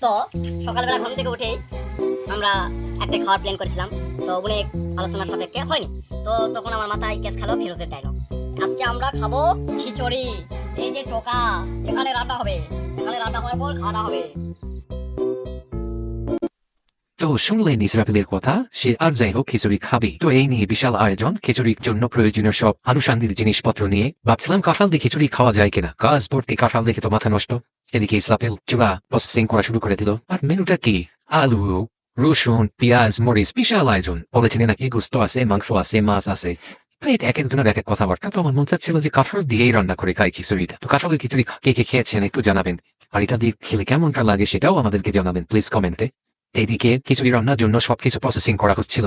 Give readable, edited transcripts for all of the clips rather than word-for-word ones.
তো সকালবেলা ঘুম থেকে উঠেই আমরা একটা খাওয়ার প্ল্যান করেছিলাম, তো অনেক আলোচনা সাপেক্ষে হয়নি। তো তখন আমার মাথায় কেস খেলো ফিরোজের ডায়লগ, আজকে আমরা খাবো খিচুড়ি। এই যে চোকা এখানে রান্না হবে, এখানে রান্না হওয়ার পর খাওয়া হবে। তো শুনলেন ইসরাফিলের কথা, সে আর যাই হোক খিচুড়ি খাবে। তো এই নিয়ে বিশাল আয়োজন, খিচুড়ির জন্য প্রয়োজনীয় সব আনুষঙ্গিক জিনিসপত্র নিয়ে ভাবছিলাম কাঁঠাল দিয়ে খিচুড়ি খাওয়া যায় কিনা। গাছ ভর্তি কাঁঠাল দেখে তো মাথা নষ্ট। এদিকে ইসরাফিল চুলা প্রসেসিং করা শুরু করে দিল। আর মেনুটা কি? আলু, রসুন, পেঁয়াজ, মরিচ, বিশাল আয়োজন। পলিথিনে নাকি গোস্ত আছে, মাংস আছে, মাছ আছে। প্লেট এক একজনের এক এক কথাবার্তা। তো আমার মন চাচ্ছিল যে কাঁঠাল দিয়েই রান্না করে খাই খিচুড়িটা। তো কাঁঠালের খিচুড়ি কে কে খেয়েছেন একটু জানাবেন, আর এটা দিয়ে খেলে কেমনটা লাগে সেটাও আমাদেরকে জানাবেন প্লিজ কমেন্টে। এইদিকে খিচুড়ি রান্নার জন্য সবকিছু প্রসেসিং করা হচ্ছিল।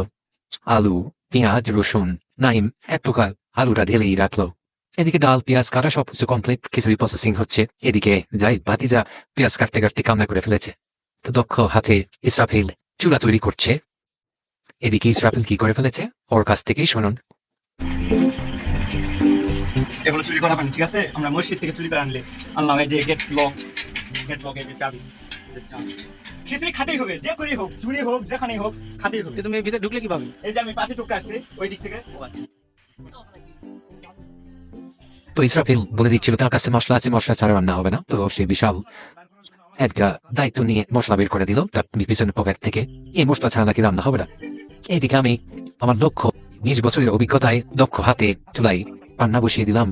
আলু, পেঁয়াজ, রসুন, নাইম এক প্রকার আলুটা ঢেলেই রাখলো। এদিকে ডাল, পেঁয়াজ কাটা সবকিছু কমপ্লিট, খিচুড়ি প্রসেসিং হচ্ছে। এদিকে যাই ভাতিজা পেঁয়াজ কাটতে কাটতে কান্না করে ফেলেছে। তো দক্ষ হাতে ইসরাফিল চুলা তৈরি করছে। এদিকে ইসরাফিল কি করে ফেলেছে ওর কাছ থেকেই শুনুন। এগুলো চুরি করা পানি, ঠিক আছে? আমরা মসজিদ থেকে চুরি করে আনলে আনলাম। এই যে গেট লক, এই যে চাবি। খিচুড়ি খাতেই হবে, যে করেই হোক, চুরি হোক, যেখানেই হোক, খাতেই হবে। তুমি ভিতরে ঢুকলে কিভাবে? এই যে আমি পাশে টুকে আসছি ওই দিক থেকে। তো ইসরাফিল বলে দিচ্ছিল তার কাছে মশলা আছে, মশলা ছাড়া রান্না হবে না। তো সে বিশাল একটা দায়িত্ব নিয়ে মশলা বের করে দিল তার পিছনের পকেট থেকে। এই মশলা ছাড়া নাকি রান্না হবে না। এইদিকে আমি আমার দক্ষ 20 বছরের অভিজ্ঞতায় দক্ষ হাতে চুলাই রান্না বসিয়ে দিলাম।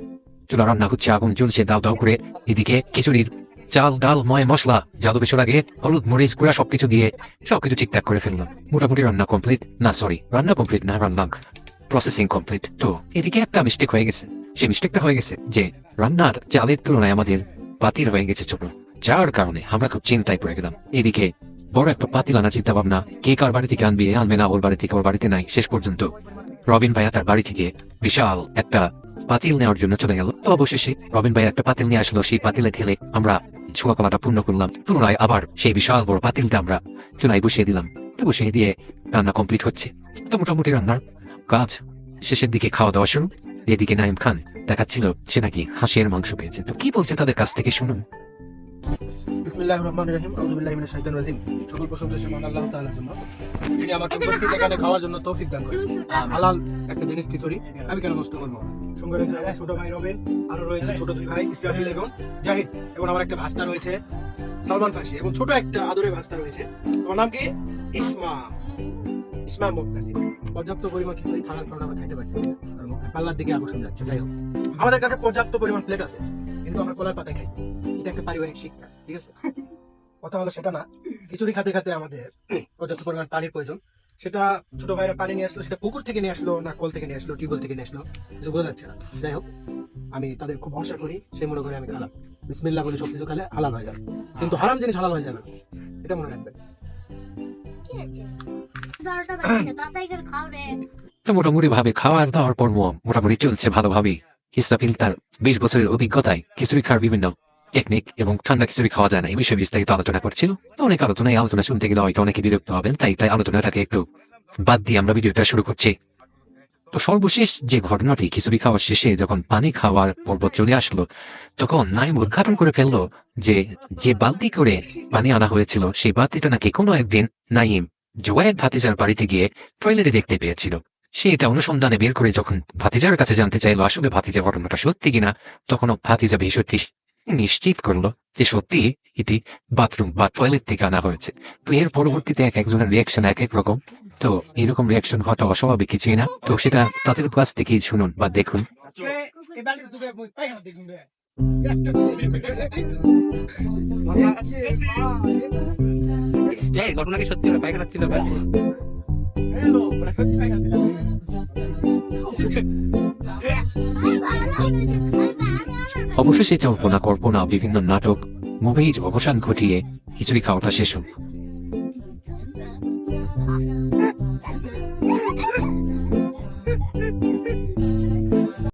চুলা রান্না হচ্ছে, আগুন জ্বলছে দাও দাও করে। এদিকে খিচুড়ির চাল, ডাল, ময় মশলা জাদু বেশর আগে হলুদ, মরিচ গুঁড়া সবকিছু দিয়ে সবকিছু ঠিকঠাক করে ফেললাম। মোটামুটি রান্না কমপ্লিট, না সরি রান্না কমপ্লিট না, রান্না প্রসেসিং কমপ্লিট। তো এদিকে একটা মিস্টেক হয়ে গেছে। সেই মিস্টেকটা হয়ে গেছে যে রান্নার চালের তুলনায় আমাদের পাতিল হয়ে গেছে ছোট, যার কারণে আমরা খুব চিন্তায় পড়ে গেলাম। এদিকে বড় একটা পাতিল আনার চিন্তা ভাবনা, কে কার বাড়ি থেকে আনবে, আনবে না ওর বাড়ি থেকে, ওর বাড়িতে নাই। শেষ পর্যন্ত রবিন ভাইয়া তার বাড়ি থেকে বিশাল একটা পাতিল নেওয়ার জন্য চলে গেল। তো অবশেষে রবিন ভাই একটা পাতিল নিয়ে আসলো, সেই পাতিলে ঢেলে আমরা ছোঁয়া কলাটা পূর্ণ করলাম। পুনরায় আবার সেই বিশাল বড় পাতিলটা আমরা চুলায় বসিয়ে দিলাম। তো বসিয়ে দিয়ে রান্না কমপ্লিট হচ্ছে। তো মোটামুটি রান্নার কাজ শেষের দিকে, খাওয়া দাওয়া শুরু। এদিকে নাইম খান দেখাচ্ছিল সে নাকি হাঁসের মাংস পেয়েছে। তো কি বলছে তাদের কাছ থেকে শুনুন। বিসমিল্লাহির রহমানির রহিম, আউযু বিল্লাহি মিনাশ শাইতানির রাজিম। সকল প্রশংসা মহান আল্লাহ তাআলার জন্য, যিনি আমাকে উপস্থিত এখানে খাওয়ার জন্য তৌফিক দান করেছেন। হালাল একটা জিনিস খিচুড়ি, আমি কেন নষ্ট করব? সঙ্গে রয়েছে আমার ছোট ভাই রবিন, আরো রয়েছে ছোট দুই ভাই ইসরাফিল এবং জাহিদ, এবং আমার একটা ভাস্তা রয়েছে সালমান ফাশি, এবং ছোট একটা আদরের ভাস্তা রয়েছে। তোমার নাম কি? ইসমা মুক্তাসির। পর্যাপ্ত পরিমাণ খিচুড়ি খাওয়ার কারণে আমরা খাইতে পারি, পাল্লার দিকে আকর্ষণ যাচ্ছে। যাই হোক, আমাদের কাছে পর্যাপ্ত পরিমাণ প্লেট আছে, কিন্তু আমরা কলার পাতায় খাইছি। এটা একটা পারিবারিক শিক্ষা, ঠিক আছে? কথা হলো সেটা না, খিচুড়ি খাতে খাতে আমাদের পর্যাপ্ত পরিমাণ পানির প্রয়োজন। সেটা ছোট ভাইরা পানি নিয়ে আসলো, সেটা পুকুর থেকে নিয়ে আসলো না কল থেকে নিয়ে আসলো, টিউবওয়েল থেকে নিয়ে আসলো, কিছু বোঝা যাচ্ছে না। যাই হোক, আমি তাদের খুব ভরসা করি, সেই মনে করে আমি খালাম। বিসমিল্লাহ বলে সবকিছু খালে হালাল হয়ে যাবে, কিন্তু হারাম জিনিস হালাল হয়ে যাবে, এটা মনে রাখবেন। তো মোটামুটি ভাবে খাওয়ার দাওয়ার পর মোটামুটি চলছে ভালোভাবেই। ইসরাফিল তার 20 বছরের অভিজ্ঞতায় খিচুড়ি খাওয়ার বিভিন্ন টেকনিক এবং ঠান্ডা খিচুড়ি খাওয়া যায় না এই বিষয়ে বিস্তারিত আলোচনা করছিল। তো অনেক আলোচনা শুনতে গেলে হয়তো অনেকে বিরক্ত হবেন, তাই আলোচনাটাকে একটু বাদ দিয়ে আমরা ভিডিওটা শুরু করছি। তো সর্বশেষ যে ঘটনাটি, খিচুড়ি খাওয়ার শেষে যখন পানি খাওয়ার পর্ব চলে আসলো, তখন নাইম উদ্ঘাটন করে ফেললো যে বালতি করে পানি আনা হয়েছিল সেই বালতিটা নাকি কোনো একদিন নাইম জোয়ের ভাতিজার বাড়িতে গিয়ে টয়লেটে দেখতে পেয়েছিল। সে এটা অনুসন্ধানে বের করে যখন ভাতিজার কাছে জানতে চাইলো আসলে ভাতিজা ঘটনাটা সত্যি কিনা, তখন ভাতিজা বিষয়টি নিশ্চিত করলো যে সত্যি এটি বাথরুম বা টয়লেট থেকে আনা হয়েছে। তো এর পরবর্তীতে এক একজনের রিয়াকশন এক এক রকম। তো এরকম রিয়াকশন হওয়াটা অস্বাভাবিক কিছুই না। তো সেটা তাদের কাছ থেকেই শুনুন বা দেখুন। ঘটনা কি সত্যি? পায়খানা ছিল? অবশেষে কল্পনা বিভিন্ন নাটক মুভির অবসান ঘটিয়ে খিচুড়ি খাওয়াটা শেষ হল।